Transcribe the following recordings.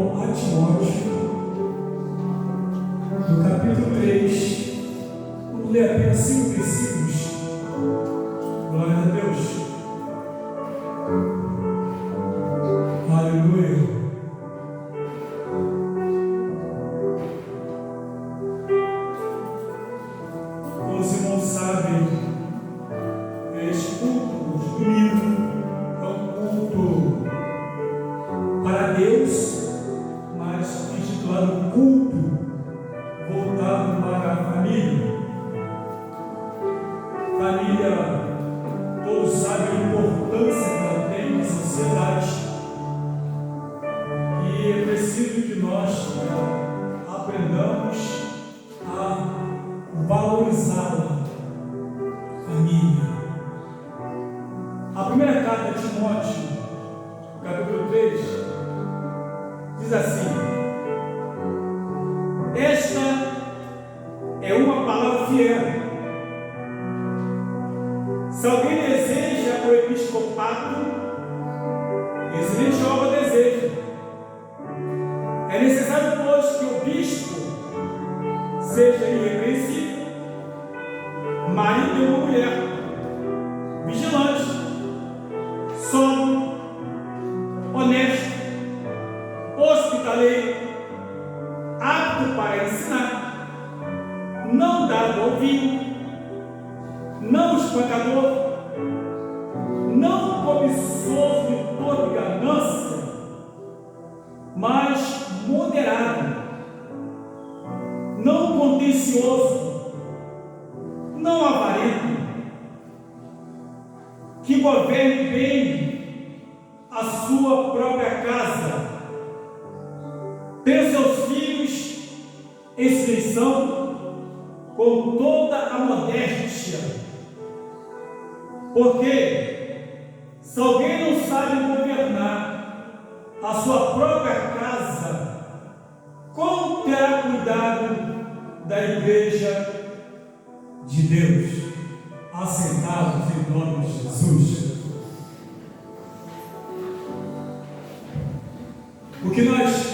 Paulo a Timóteo, no capítulo 3, vamos ler apenas 5 versículos. Glória a Deus. Aleluia. Como os irmãos sabem, este culto de domingo é um culto para Deus, mas intitulado culto voltado para a família. Família, todos sabem a importância que ela tem na sociedade, e é preciso que nós aprendamos a valorizá-la. Família. A primeira carta de Timóteo, capítulo 3, diz assim: esta é uma palavra fiel. Se alguém deseja o episcopado, excelente obra deseja. É necessário, pois, que o bispo seja irrepreensível, marido de uma mulher, vigilante, sóbrio, honesto, hospitaleiro, apto para ensinar, não dado ao vinho, não espancador, não cobiçoso de toda ganância, mas moderado, não contencioso, não avarento, que governe bem a sua própria casa, tem seus filhos em sujeição com toda a modéstia. Porque se alguém não sabe governar a sua própria casa, como terá cuidado da igreja de Deus? Assentados em nome de Jesus. O que nós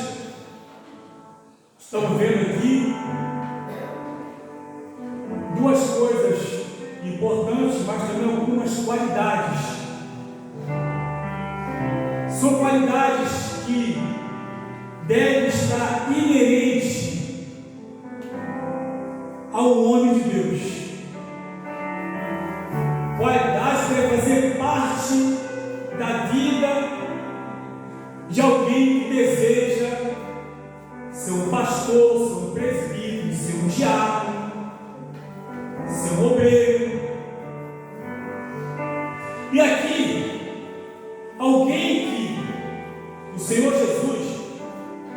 estamos vendo aqui, duas coisas importantes, mas também algumas qualidades. São qualidades que devem estar inerentes ao homem de Deus. Qualidades que devem fazer parte da vida de alguém que deseja ser um pastor, ser um presbítero, ser um diácono, ser um obreiro. E aqui, alguém que o Senhor Jesus,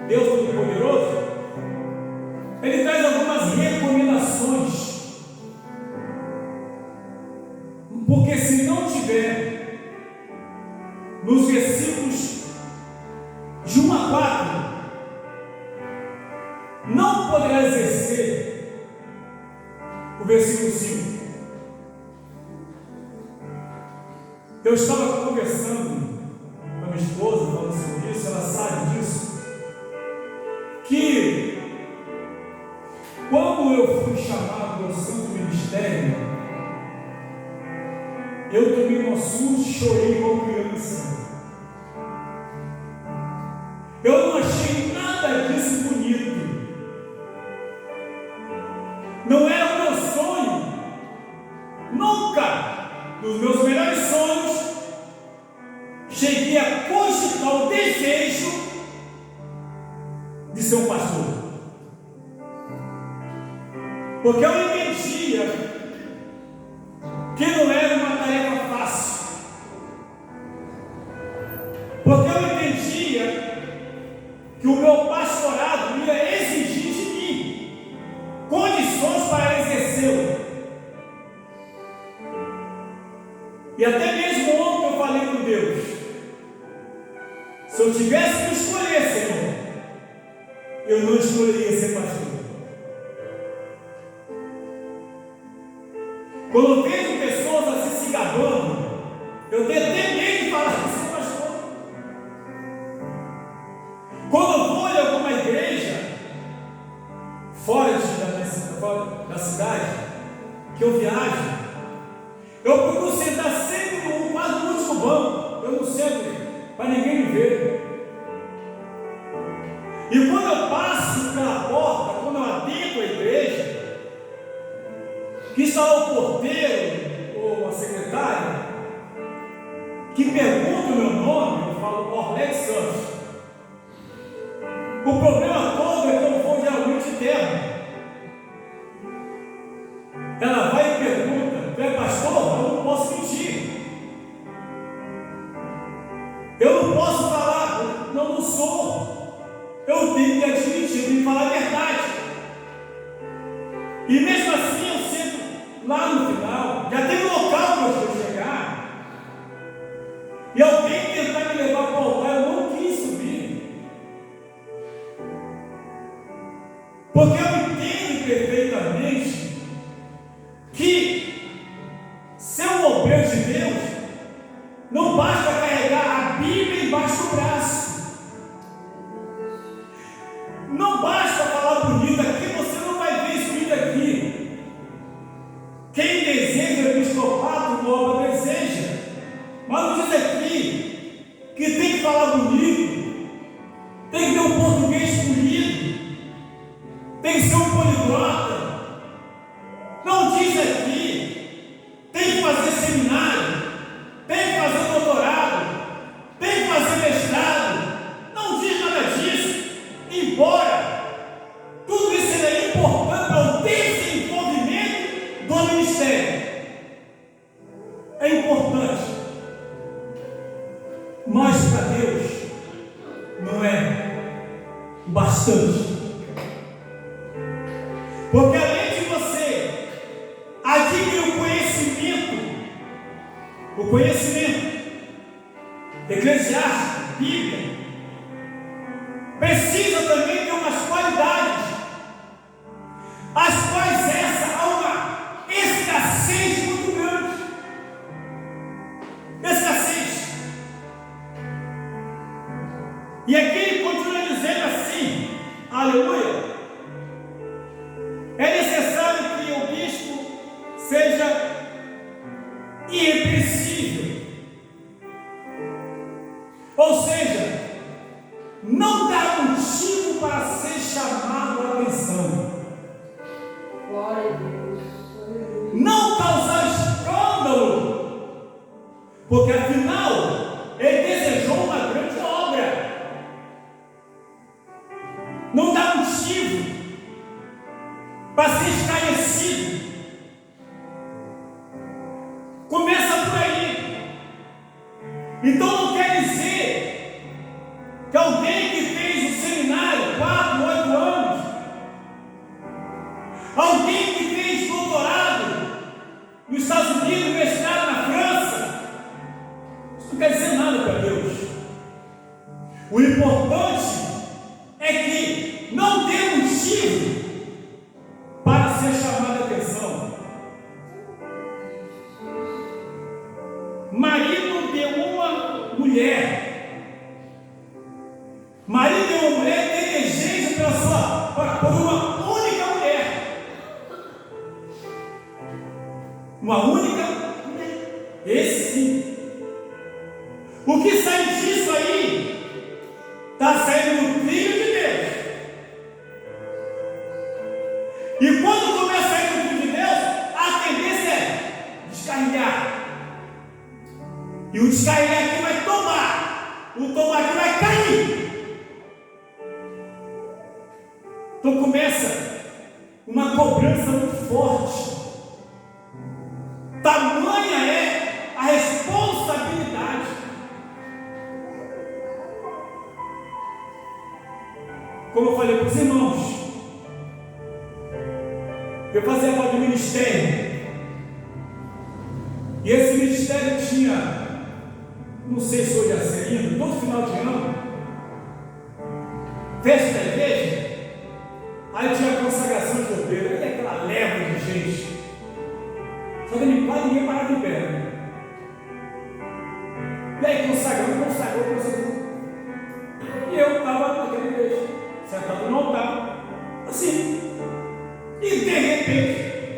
Deus Todo-Poderoso, Ele traz algumas recomendações. Porque se não tiver nos versículos de 1 a 4, não poderá exercer o versículo 5. Eu estava conversando com a minha esposa, falando sobre isso, ela sabe disso, que quando eu fui chamado ao santo ministério, eu tomei um assunto e chorei como criança. Eu não achei nada disso bonito. Não era o meu sonho. Nunca, nos meus melhores sonhos, cheguei a cogitar o desejo de ser um pastor. Porque eu entendia que não era uma tarefa fácil. Porque eu entendia que o meu pastorado ia exigir de mim condições para exercê-lo. E até mesmo ontem eu falei com Deus: se eu tivesse que escolher, Senhor, eu não escolheria ser pastor. Quando eu vejo pessoas assim se gabando, eu tenho até medo de falar de ser pastor. Quando eu vou cidade, que eu viajo, eu procuro sentar sempre quase no último banco. Eu não sento para ninguém me ver. E quando eu passo pela porta, quando eu adentro a igreja, que está lá o porteiro ou a secretária, que pergunta o meu nome, eu falo Orlex Santos. O problema todo é que eu vou geralmente terno. Ela vai e pergunta: tu é pastor? Eu não posso mentir. Eu não posso falar, não sou. Eu tenho que admitir, eu tenho que falar a verdade. E mesmo assim eu sento lá no final, já tem um local que eu vou chegar, e alguém tentar me levar para o altar, eu não quis subir. Porque eu entendo perfeitamente que ser um obreiro de Deus não basta carregar a Bíblia embaixo do braço. Não basta falar bonito aqui, você não vai ver escrito aqui. Quem deseja o episcopato, o obra deseja. Mas não diz aqui que tem que falar bonito, tem que ter um português polido, tem que ser um poliglota. Não diz aqui, tem que fazer seminário, tem que fazer doutorado, tem que fazer mestrado. Não diz nada disso. Embora tudo isso seja importante para o desenvolvimento do ministério, é importante, mas para Deus não é bastante. Porque além de você adquirir o conhecimento eclesiástico, Bíblia, precisa também ter umas qualidades, as quais essa há uma escassez muito grande. Escassez. E aqui ele continua dizendo assim, aleluia, é necessário que o bispo seja irrepreensível, ou seja, não dá motivo para ser chamado a atenção. Glória a Deus. Não causar escândalo, porque afinal ele desejou uma grande obra. Não dá motivo para ser escarnecido. Começa por aí. Então não quer dizer que alguém que fez o seminário 4, 8 anos, alguém que fez doutorado nos Estados Unidos, mestrado na França, isso não quer dizer nada para Deus. O importante é que não tem motivo para ser chamado a atenção. Marido de uma mulher, marido de uma mulher tem desejo por uma única mulher. Uma única mulher. Esse sim. O que sai disso aí está saindo do trilho de Deus. E quando começa a sair do trilho de Deus, a tendência é descarregar. E o descarregar aqui vai tomar. O tomar aqui vai cair. Então começa uma cobrança muito forte. Tamanha é a responsabilidade. Como eu falei para os irmãos, eu fazia parte do ministério. E esse ministério tinha, não sei se hoje é assim ainda, todo final de ano, festa da igreja. Aí tinha a consagração de obreiro, aí aquela leva de gente. Só que quase ninguém parava de pé. Né? E aí consagrou. E eu estava naquela igreja, sentado no altar, assim. E de repente,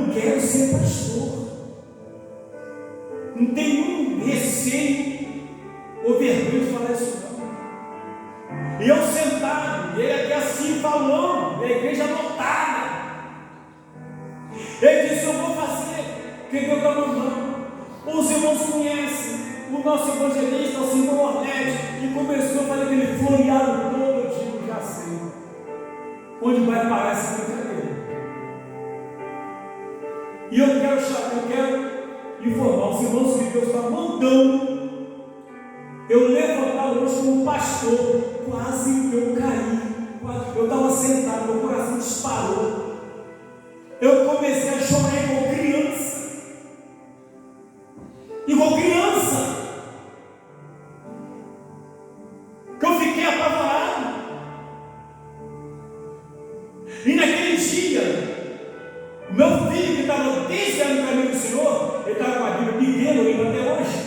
não quero ser pastor. Não tem nenhum receio ou vergonha de falar isso não. E eu sentado, e ele aqui assim falando, e a igreja lotada. Ele disse: eu vou fazer, que Deus está mandando. Os irmãos conhecem o nosso evangelista, o Senhor Orlete, e começou a fazer aquele floreado todo. Eu digo: já sei onde vai parar essa brincadeira. E eu quero informar os irmãos que Deus está mandando eu levantar hoje como pastor. Quase que eu caí, eu estava sentado, meu coração disparou. Eu comecei a chorar igual criança. Que eu fiquei apavorado. E naquele dia, o meu filho, que estava desde o caminho do Senhor, ele estava com a Bíblia pequena, ainda até hoje,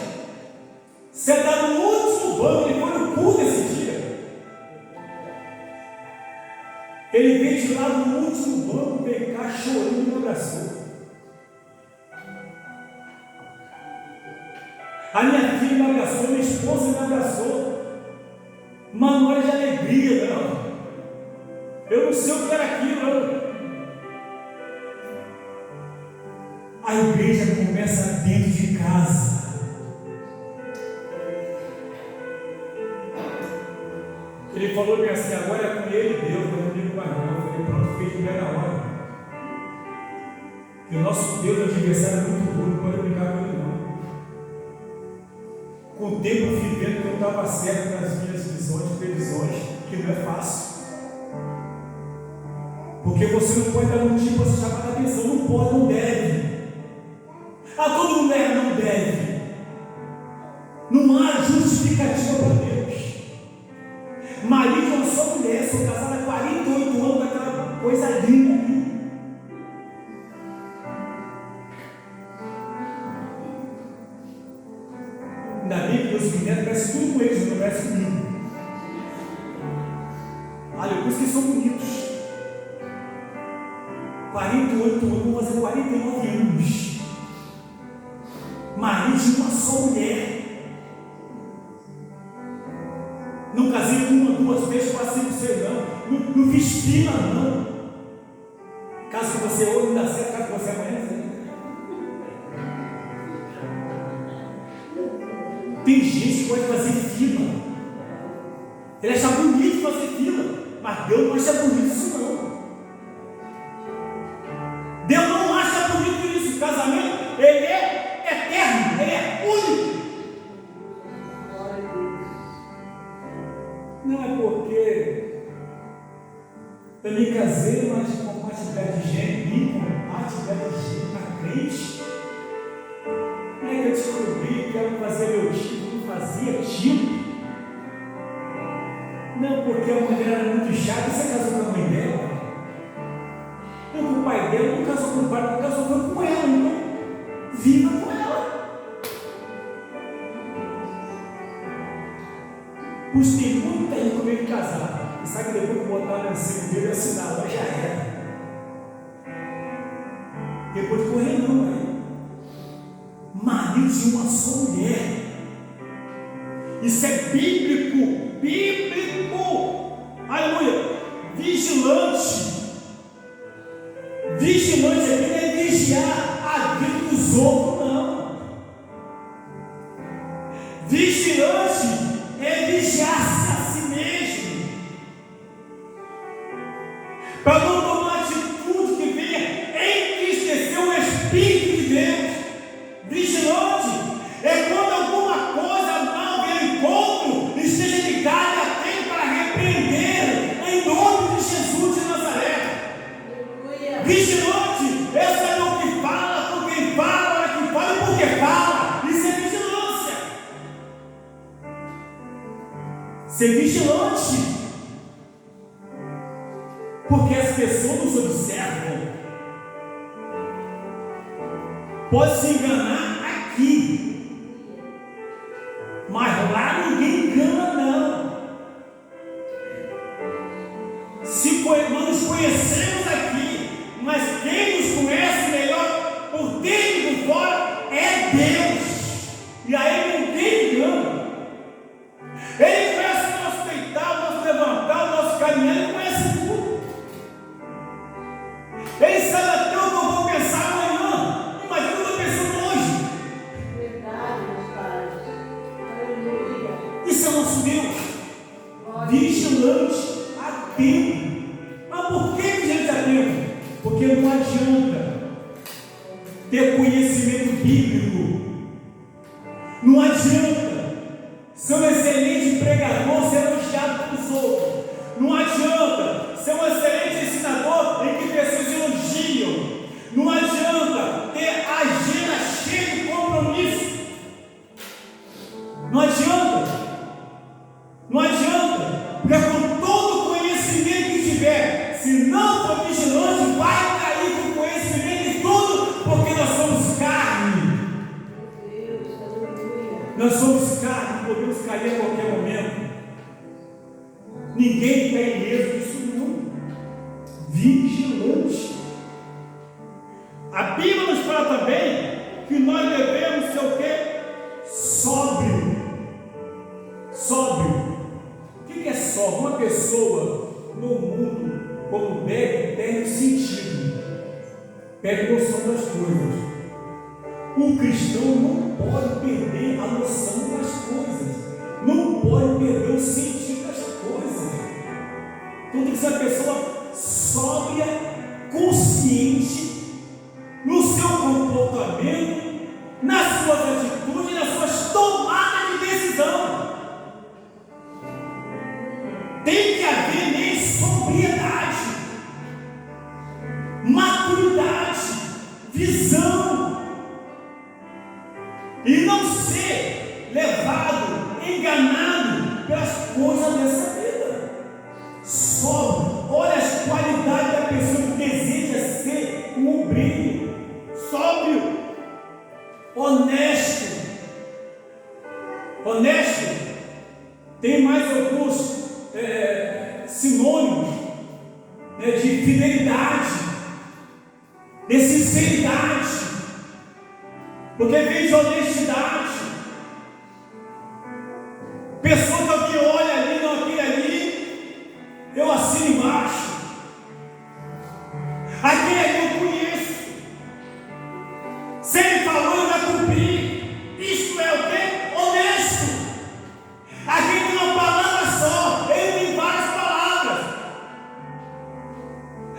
sentado no último banco, ele foi no culto esse dia. Ele veio de lá no último banco, veio cá chorando e me abraçou. A minha filha me abraçou, minha esposa me abraçou. Uma hora de alegria, não. Eu não sei o que era aquilo, não. A igreja começa dentro de casa. Ele falou bem assim: agora é com ele e Deus, não é comigo mais não. Eu falei: pronto, fez bem na hora. E o nosso Deus, o adversário, é muito duro, não pode brincar com ele não. Com o tempo eu fui vendo que eu estava certo nas minhas visões, previsões, que não é fácil. Porque você não pode dar um tipo a chamar a atenção, não pode, não deve. Todo mundo não deve. Não há justificativa para Deus. Marido é uma só mulher, sou casada há 48 anos, daquela coisa linda ali. Ainda bem que meus netos parecem tudo com eles, não parece comigo. Olha, por isso que são bonitos. 48 anos, vou fazer 49 anos. Marido de uma só mulher. Não casei com uma, 2 vezes, 4, 5, 6 não. Não fiz fila não. Caso que você hoje não dá certo, caso que você amanhã. Tem gente que pode fazer fila. Ele acha bonito fazer fila, mas Deus não acha bonito isso não. Deus não acha bonito isso. O casamento, ele é eterno, ele é único. Não é porque eu me casei, mas com uma atividade de gente, com atividade de gente para crente. Não é que eu descobri que ela fazia meu tipo, não fazia tipo. Não, porque a mulher era muito chata. Você casou com a mãe dela? Não com o pai dela, não casou com o pai, não casou com ela, então viva com ela. Pois tem muita gente comigo de casar. E sabe que depois que botar no ensino dele, assinar lá já era. Depois de correr não, aí. Marido de uma só mulher. Isso é bíblico. Bíblico. Aleluia. Vigilante. Vigilante aqui não é vigiar a vida dos outros, não. Vigilante é vigiar-se a si mesmo, para não tomar atitude que venha entristecer o Espírito de Deus. Vigilante é quando alguma coisa mal vem encontro, esteja ligada a tempo para repreender em nome de Jesus de Nazaré. Vigilante é saber o que fala, com quem fala, hora que fala e por que fala. Isso é vigilância. Ser vigilante, porque as pessoas nos observam. Pode se enganar aqui, mas lá ninguém engana não. Nós nos conhecemos aqui, mas quem nos conhece melhor é Deus, e aí ninguém engana. Ele conhece o nosso deitar, o nosso levantar, o nosso caminhar, Ele conhece tudo. Ele sabe até o que eu vou pensar amanhã. Imagina o que eu estou pensando hoje. Verdade, meus pais. Aleluia. Isso é o nosso Deus, vigilante, atento. Mas por que vigilante atento? Porque não adianta ter conhecimento bíblico, não adianta ser um excelente pregador, ser elogiado pelos outros, não adianta ser um excelente ensinador em que pessoas elogiam, não adianta ter a agenda cheia de compromisso, não adianta, porque com todo o conhecimento que tiver, se não for vigilante, vai cair com conhecimento em tudo, porque nós somos carne. Meu Deus, aleluia. Nós somos carne, podemos cair a qualquer momento. Ninguém está ileso disso não. Vigilante. A Bíblia nos fala também que nós devemos ser o quê? Sóbrio. Sóbrio. O que é sóbrio? Uma pessoa no mundo, quando bebe, perde o sentido, perde a noção das coisas. O cristão não pode perder a noção das coisas, não pode perder o sentido das coisas. Então tem que ser uma pessoa sóbria, consciente no seu comportamento, nas suas atitudes, nas suas tomadas de decisão. Tem que haver nele sobriedade, maturidade, visão, e não ser levado, enganado pelas coisas dessa vida. Sóbrio, olha as qualidades da pessoa que deseja ser um obreiro. Sóbrio, honesto. Tem mais alguns sinônimos, né, de fidelidade, de sinceridade, porque vem de honestidade. Pessoa que alguém olha ali, não aquele ali, eu assino embaixo. Aquele ali eu conheço. Se ele falou, ele vai cumprir. Isto é o quê? Honesto. Aquele tem uma palavra só, ele tem várias palavras.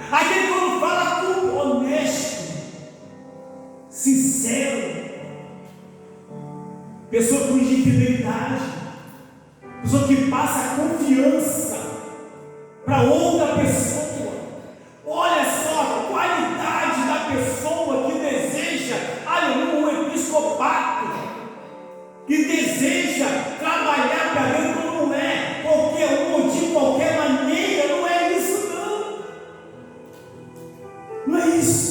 Aquele quando fala tudo, honesto, sincero. Pessoa com fidelidade, pessoa que passa confiança para outra pessoa. Olha só a qualidade da pessoa que deseja, um episcopato, que deseja trabalhar para Deus, não é qualquer um, de qualquer maneira, não é isso não. Não é isso,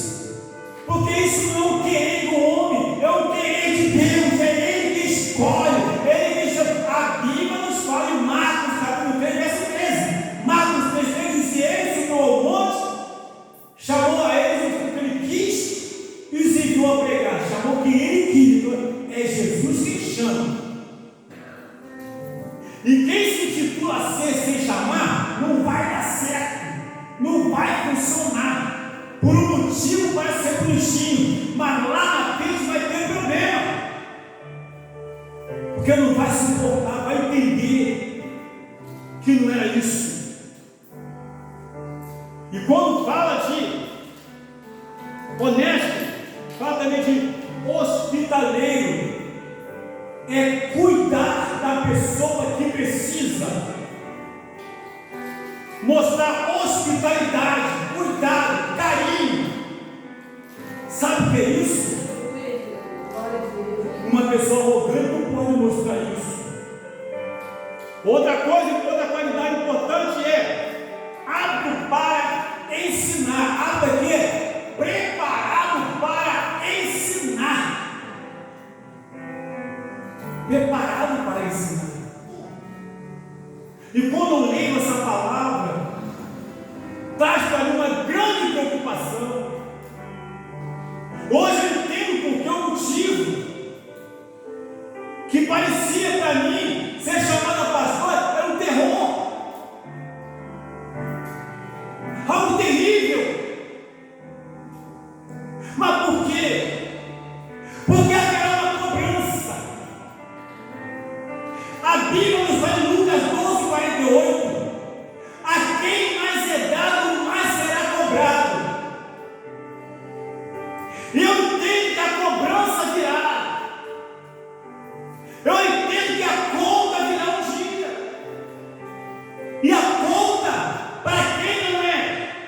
porque isso não é o querer do homem, é o querer de Deus, é Ele que escolhe, Ele que chama. A Bíblia nos fala em Marcos capítulo 3, verso 13. Marcos 3, 13 diz: Ele subiu ao monte, chamou a eles o que Ele quis e os enviou a pregar. Chamou quem Ele quis, então é Jesus quem chama. E quem se intitula a ser sem chamar, não vai dar certo, não vai funcionar. Por um motivo vai ser bonitinho, mas lá na frente vai ter problema. Porque não vai suportar, vai entender que não era isso. E quando fala de honesto, fala também de hospitaleiro. É cuidar da pessoa que precisa, mostrar hospitalidade, cuidado, carinho. Sabe o que é isso? Uma pessoa arrogante não pode mostrar isso. Outra coisa, outra qualidade importante é apto para ensinar. Apto aqui é preparado para ensinar. Preparado para ensinar. E quando eu leio essa palavra, traz para mim uma grande preocupação. Hoje eu entendo por que o motivo que parecia para mim ser chamado a pastor era um terror, algo terrível. Mas por quê? Porque aquela é uma cobrança. A Bíblia nos fala em Lucas 12:48: a quem mais é dado, mais será cobrado. Eu entendo que a cobrança virá. Eu entendo que a conta virá um dia. E a conta, para quem não é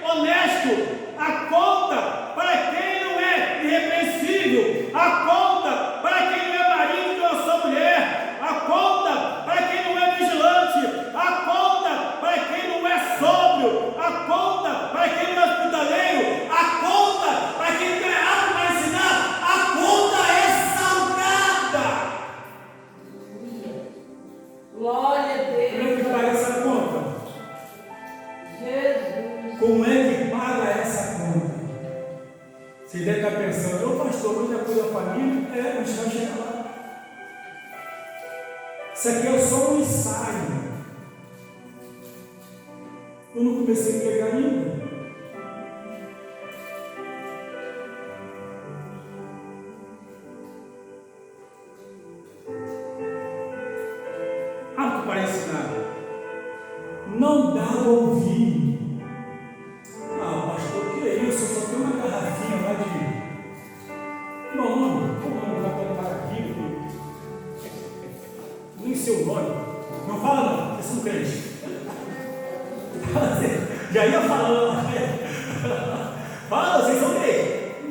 honesto, a conta para quem não é irrepreensível, a conta para quem não é marido de uma só mulher, a conta para quem não é vigilante, a conta para quem não é sóbrio, a conta para quem não é hospitaleiro, a conta para quem não é apto para ensinar, a conta é salgada. Glória a Deus. Como é que paga essa conta? Jesus. Como é que paga essa conta? Você deve estar pensando: ô pastor, muita coisa da família. É, mas vai chegar lá. Isso aqui é só um ensaio. Eu não comecei a pegar ainda. Apto para ensinar, não dá a ouvir. Ah, pastor, que é isso? Eu só tenho uma garrafinha lá de. Não, como não vai colocar aqui? Nem seu nome. Não fala não, vocês são crentes. Já ia falando. Fala, vocês são crentes.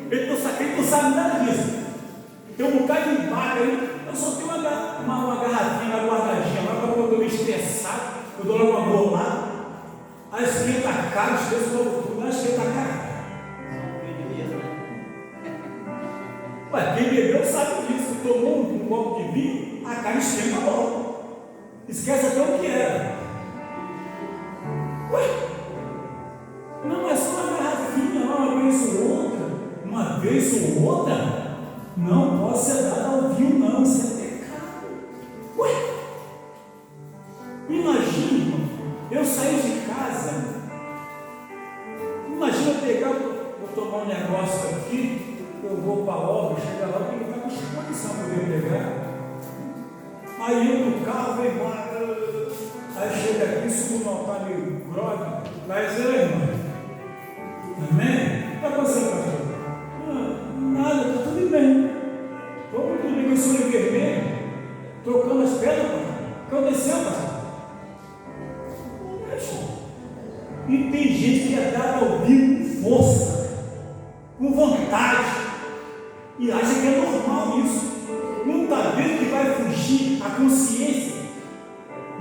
Ele não sabe nada disso. Tem um bocado de vaga aí. Eu só tenho uma garrafinha guardadinha lá, quando eu estou meio estressado, eu dou logo uma bolada. Aí esquenta a cara, esquece logo tudo, aí esquenta a cara. Ué, quem bebeu sabe disso. Tomou um copo de vinho, a cara esquenta logo. Esquece até o que era. Ué, não é só uma garrafinha, uma vez ou outra. Uma vez ou outra, não pode ser dado ao vinho, não. Isso é pecado. Ué, imagina, eu sair de casa. Imagina eu pegar, vou tomar um negócio aqui, eu vou para a obra, chegar lá, eu tenho que estar com disposição para poder pegar. Aí eu no carro, vou embora. Aí chega aqui, subo no altar meio grogue, mas irmão. Amém? O que está acontecendo, pastor? Nada, está tudo bem. Como tudo bem com esse olho vermelho? Trocando as pedras, pai. O que aconteceu, pastor? E tem gente que é dada ao vivo com força, com vontade, e acha que é normal isso. Não está vendo que vai fugir a consciência?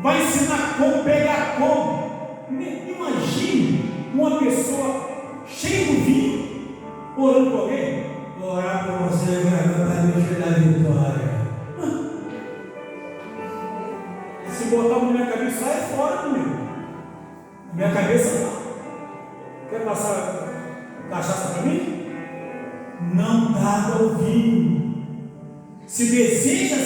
Vai ensinar como, pegar como. Imagine uma pessoa cheia de vinho, orando por alguém. Vou orar por você, para Deus te dar vitória. Se botar a mão na minha cabeça, sai fora comigo. Na minha cabeça não. Quer passar cachaça para mim? Não dá para ouvir. Se deseja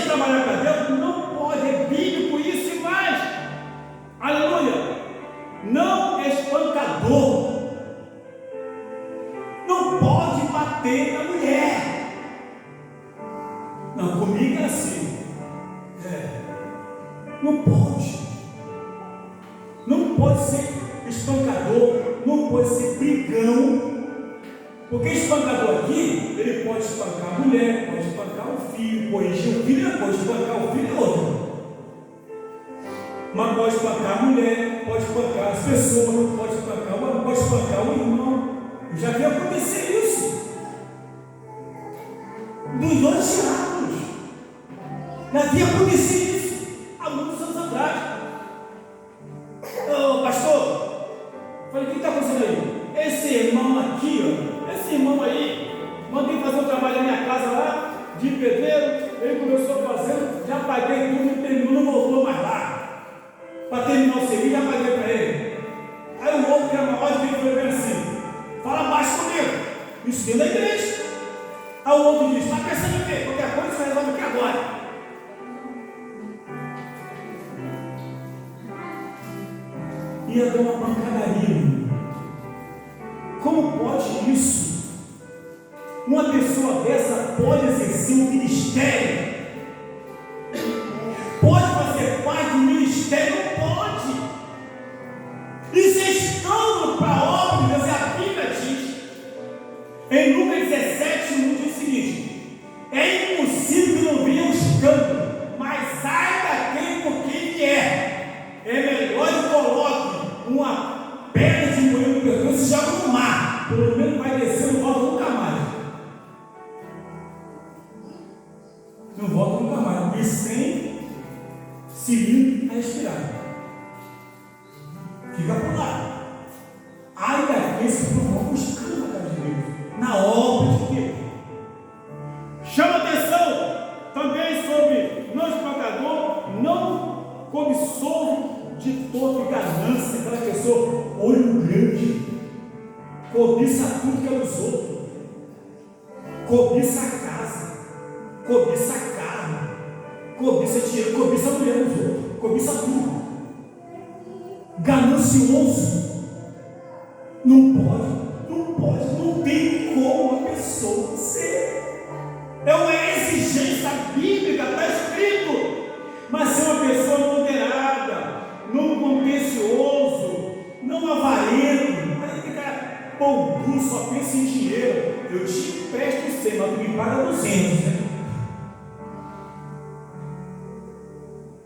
trabalhar para Deus, não pode, é bíblico isso e mais. Aleluia! Não é espancador. Não pode bater na mulher. Não, comigo é assim. Não pode. Não pode ser espancador, não pode ser brigão. Porque espancador aqui, ele pode espancar a mulher, pode espancar o filho, corrigir o filho, pode espancar o filho e outro. Mas pode espancar a mulher, pode espancar as pessoas, pode espancar o irmão. Eu já vi acontecer isso. Dos dois lados. Já vi acontecer isso há muitos anos atrás. Ô pastor, falei, o que está acontecendo aí? Esse irmão aqui, ó. Esse irmão aí, mandei fazer um trabalho na minha casa lá, de pedreiro, ele começou fazendo, já paguei tudo, terminou, não voltou mais lá. Para terminar o serviço, já paguei para ele. Aí o outro que era maior de mim foi bem assim: fala baixo comigo, isso dentro da igreja. Aí o outro diz: está pensando em quê? Qualquer coisa você resolve aqui agora. Ia dar uma pancadaria. Como pode isso? Uma pessoa dessa pode exercer um ministério? Pode fazer parte do ministério? Não pode. Isso é escândalo para a obra de Deus. A Bíblia diz, em Lucas 17, no diz o seguinte: é impossível que não venha um escândalo, mas ai daquele por quem vier. É melhor que coloque uma pedra de moinho no pescoço e se joga no mar. Pelo menos vai descer, não volta nunca mais. Não volta nunca mais. E sem cilindro a respirar. Fica por lá. Ai daquele se provoca um escândalo na casa de Deus, na obra de Deus. Chama atenção também sobre não espantador, não cobiçoso de toda ganância, aquela pessoa olho grande, cobiça tudo que é dos outros, cobiça a casa, cobiça a carne, cobiça dinheiro, cobiça a mulher dos outros, cobiça tudo, ganancioso. Não pode, não tem como a pessoa ser. É uma exigência bíblica, está escrito. Mas ser uma pessoa moderada, não contencioso, não avarento, mas ficar pouco, só pensa em dinheiro. Eu te empresto 100, mas tu me paga 200, né?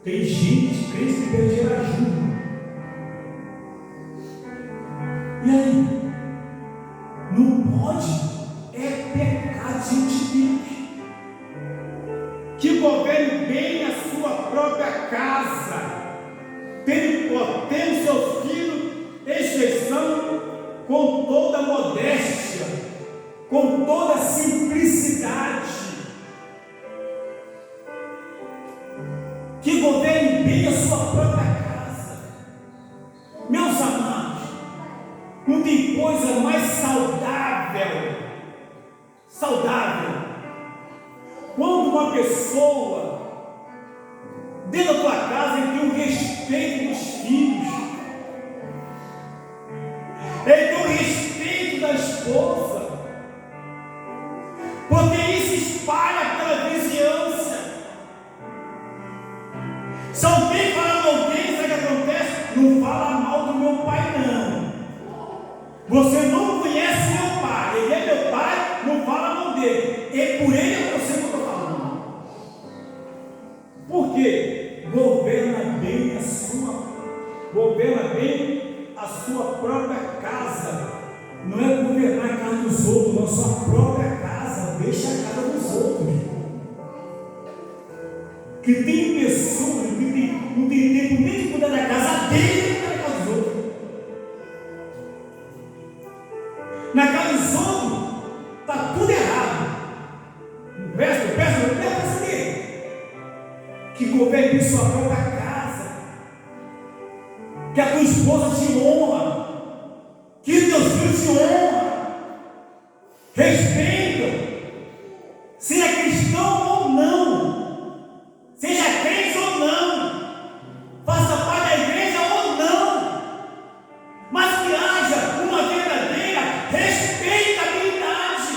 Tem gente, crente que pede dinheiro ajuda. E aí? Não pode? É pecado de Deus. Que governe bem a sua própria casa, tendo seus filhos exceção com toda modéstia, com toda simplicidade. Que governe bem a sua própria casa. Meus amados, não tem coisa mais saudável, quando uma pessoa dentro da tua casa ele tem o respeito dos filhos, ele tem o respeito da esposa, porque isso espalha pela vizinhança. Se alguém fala de alguém, sabe o que acontece? Não fala mal do meu pai, não. Você não conhece meu pai, ele é meu pai, não fala mal dele. É por ele que eu sei o que eu estou falando. Por quê? Governa bem a sua própria casa. Não é governar a casa dos outros, não, a sua própria casa. Deixa a casa dos outros. Que tem pessoas que não tem tempo nem de cuidar da casa dele, nem da casa dos outros. Na casa dos outros está tudo errado. Peça dele. Que governe sua própria casa. Que a tua esposa te honra. Que teus filhos te honram. Respeita. Seja cristão ou não. Seja crente ou não. Faça parte da igreja ou não. Mas que haja uma verdadeira respeitabilidade.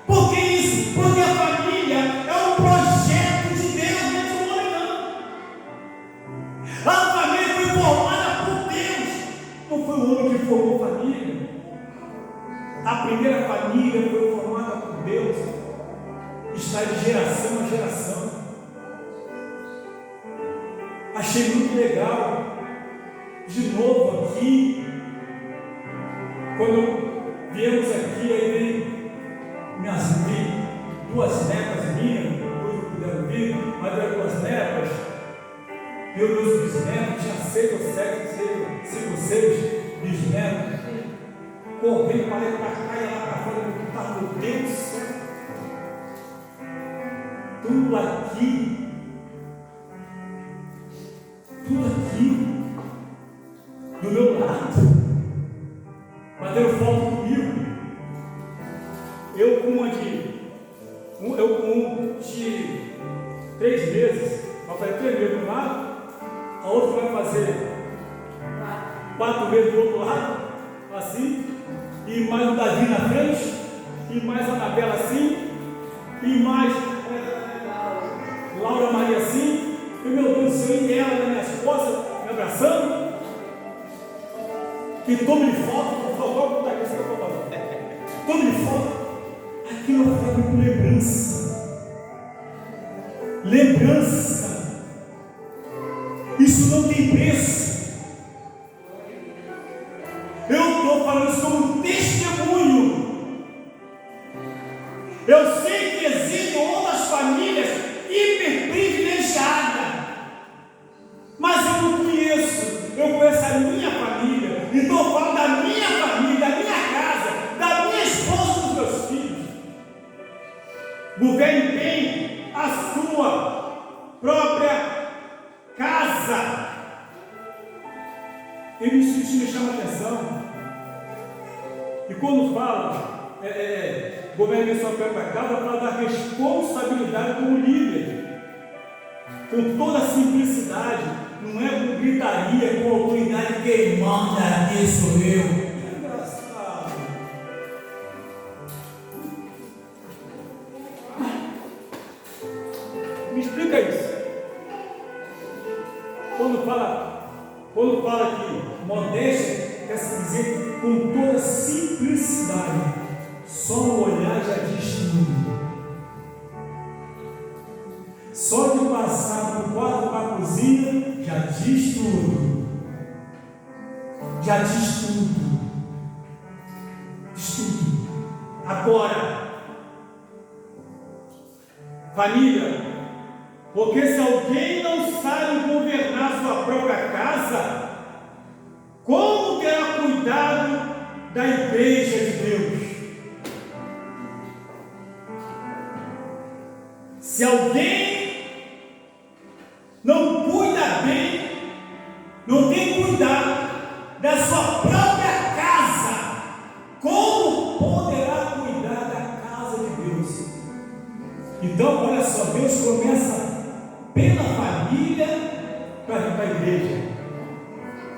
Por que isso? Porque a família é um projeto de Deus dentro do homem. A família foi formada por Deus. Não foi o homem que formou a família. A primeira família foi formada por Deus. Está de geração a geração. Achei muito legal. De novo aqui, quando viemos aqui, aí vi duas netas minhas, depois não puderam vir, mas eram duas netas, meus bisnetos, tinha 6 ou 7, 5 ou 6 bisnetos, correndo para lá para cá e lá para fora, meu Deus do céu, tudo aqui, do meu lado, batendo foto comigo. Eu com uma de de 3 meses, vai fazer 3 meses de um lado, a outra vai fazer 4 meses do outro lado, assim, e mais o Davi na frente, e mais a Anabela assim, e mais Laura Maria assim, e meu Deus do céu, e ela na minha esposa me abraçando, que tome foto, por favor, como está aqui, você está falando? Tome foto. Aquilo eu falo com lembrança. Lembrança. Isso não tem preço. Eu estou falando isso como testemunho. Eu sei que existem outras famílias hiperprivilegiadas, mas eu não conheço. Eu conheço a minha família, e estou falando da minha família, da minha casa, da minha esposa e dos meus filhos. Governe bem a sua própria casa. Isso me chama a atenção. E quando fala governe bem a sua própria casa, fala da responsabilidade como líder, com toda a simplicidade. Não é com gritaria, com autoridade, quem manda aqui sou eu. É engraçado. Me explica isso. Quando fala que modéstia quer se dizer com toda simplicidade, só um olhar já diz tudo. Só de passar do quarto para a cozinha já diz tudo. Já diz tudo. Diz tudo. Agora, família, porque se alguém não sabe governar sua própria casa, como terá cuidado da igreja de Deus? Se alguém não cuida bem, não tem cuidado da sua própria casa, como poderá cuidar da casa de Deus? Então, olha só, Deus começa pela família para vir para a igreja.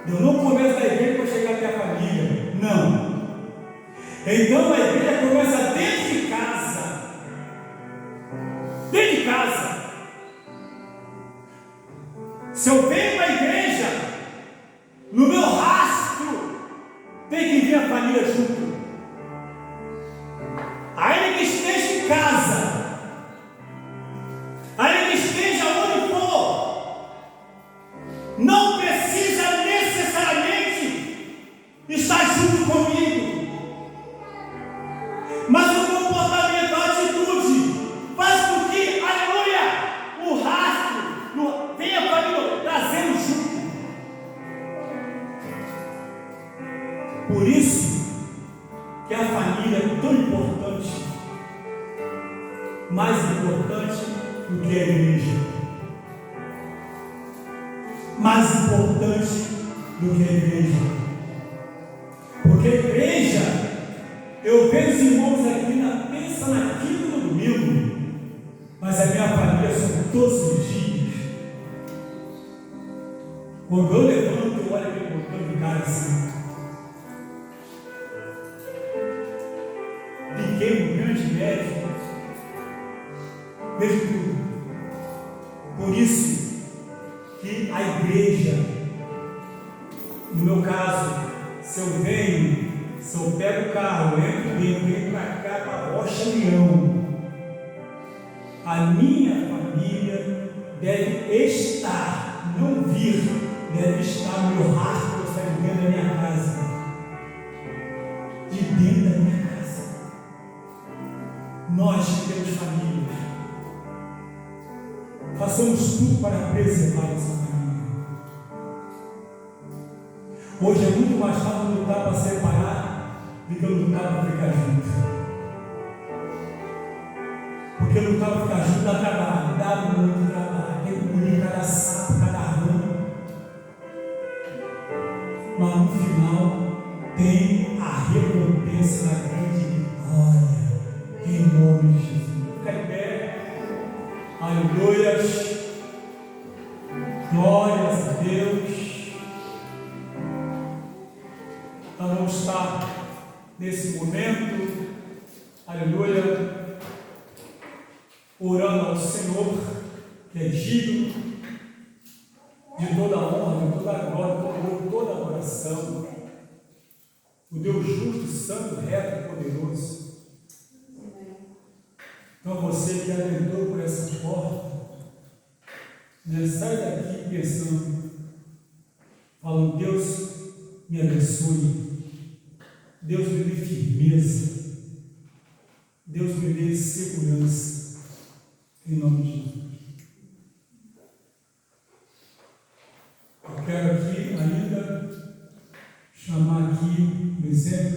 Deus não começa da igreja para chegar até a família, não. Então a igreja começa dentro de casa. Dentro de casa. Se eu venho para a igreja, no meu rastro tem que vir a família junto. Ainda que esteja em casa, ainda que esteja onde for, não precisa necessariamente estar junto comigo, mas o comportamento, a atitude faz com que, aleluia, o rastro venha a família trazendo junto. Por isso que a família é tão importante, mais importante do que a igreja, mais importante do que a igreja, porque a igreja, eu vejo os irmãos aqui pensa na quinta do domingo, mas a minha família são todos os dias. Quando eu levanto, eu olho aquele botão de cara assim, pequeno, grande, médio, vejo tudo. Por isso que a igreja, no meu caso, se eu pego o carro, eu venho para cá, para a Rocha Leão, a minha família deve estar, não vir, deve estar no meu rastro, está dentro da minha casa, de dentro da minha casa. Nós que temos família, façamos tudo para preservar essa família. Hoje é muito mais fácil lutar para separar do que lutar para ficar junto. Porque lutar para ficar junto dá trabalho, dá muito trabalho, tem que polir cada sapo, cada ramo. Mas no final tem a recompensa da grande vitória, em nome de Jesus. Fica em pé. Aleluias. Glórias a Deus. Nós vamos estar nesse momento, aleluia, orando ao Senhor, que é digno de toda a honra, de toda a glória, de toda a adoração. O Deus justo, santo, reto e poderoso. Então você que adentrou por essa porta, né, sai daqui pensando, falando: Deus me abençoe, Deus me dê firmeza, Deus me dê segurança, em nome de Jesus. Eu quero aqui ainda chamar aqui um exemplo